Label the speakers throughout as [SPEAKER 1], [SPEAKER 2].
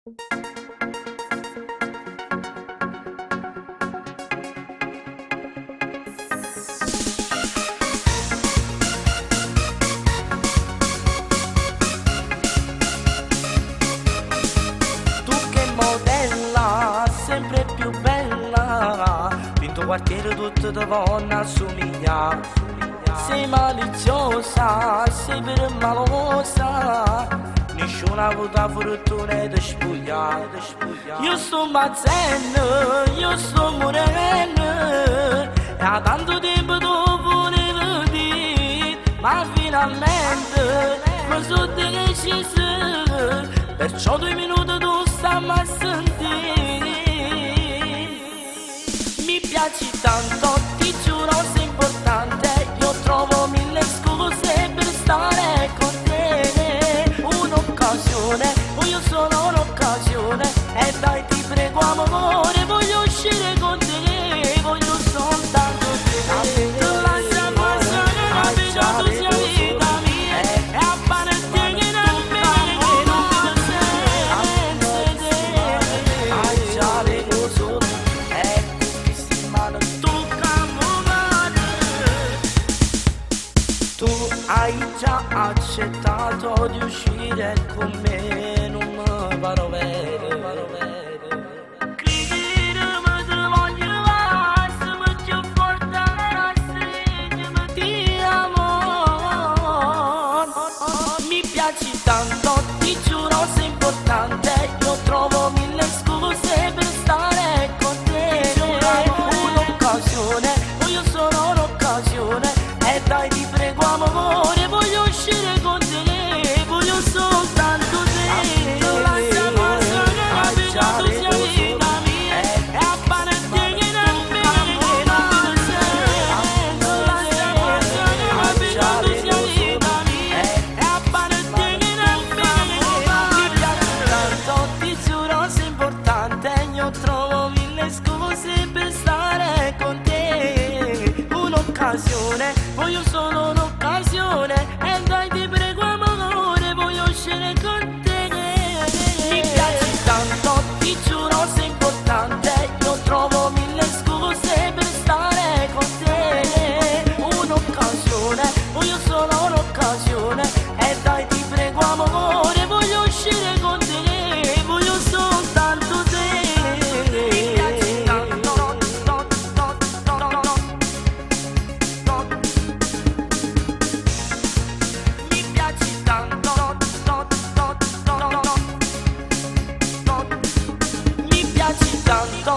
[SPEAKER 1] Tu che modella, sempre più bella, vinto quartiere tutto da donna assomiglia. Sei maliziosa, sei permalosa, nessuno ha avuto la fortuna di spogliare. Io sto mazzendo, io sto morendo, e da tanto tempo tu volevo dire, ma finalmente mi sono deciso, perciò 2 minuti tu stammi a sentire. Mi piaci tanto, ti giuro sei importante, io trovo 1000 scuse per stare con te. Un'occasione, voglio solo un'occasione, e dai ti prego amore, voglio uscire con te, voglio soltanto te. Tu lascia passare, rapido tu sia vita mia, e a parte che non mi non senza te. Ai già vedo solo, che si mano toccano male. Tu hai già accettato di uscire con me, non mi paro vero. Mi piaci tanto, ti giuro sei importante, io trovo 1000 scuse per stare con te. Un'occasione, voglio solo un'occasione, e dai ti prego amore, voglio uscire con te, voglio soltanto te. Tu lascia passare, rapido tu sia vita mia, e a parte che non mi non senza. Tu lascia passare, rapido tu sia vita mia, e a parte che non mi piace tanto, ti giuro sei importante, io trovo 1000 scuse per stare con te. Un'occasione, voglio solo un'occasione, e dai ti prego amore, voglio uscire con te. Mi piaci tanto, ti giuro sei importante, io trovo 1000 scuse per stare con te. Un'occasione, voglio solo un'occasione, e dai ti prego amore, voglio uscire con te, voglio soltanto te. Mi piaci tanto, mi piaci tanto, mi piaci tanto.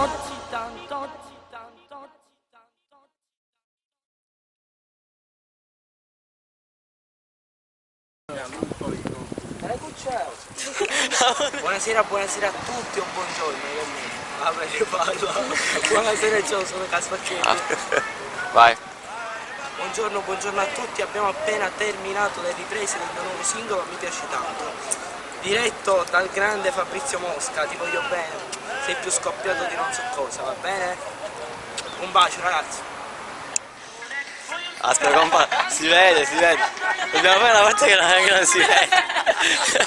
[SPEAKER 1] Buonasera, buonasera a tutti o buongiorno. Vabbè, io parlo. Buonasera, ciao, sono Caspacchetti.
[SPEAKER 2] Vai.
[SPEAKER 1] Buongiorno, buongiorno a tutti. Abbiamo appena terminato le riprese del mio nuovo singolo Mi piaci tanto, diretto dal grande Fabrizio Mosca. Ti voglio bene, sei più scoppiato di non so cosa, va bene? Un bacio ragazzi.
[SPEAKER 2] Aspetta compa, si vede. Dobbiamo fare una parte che non si vede.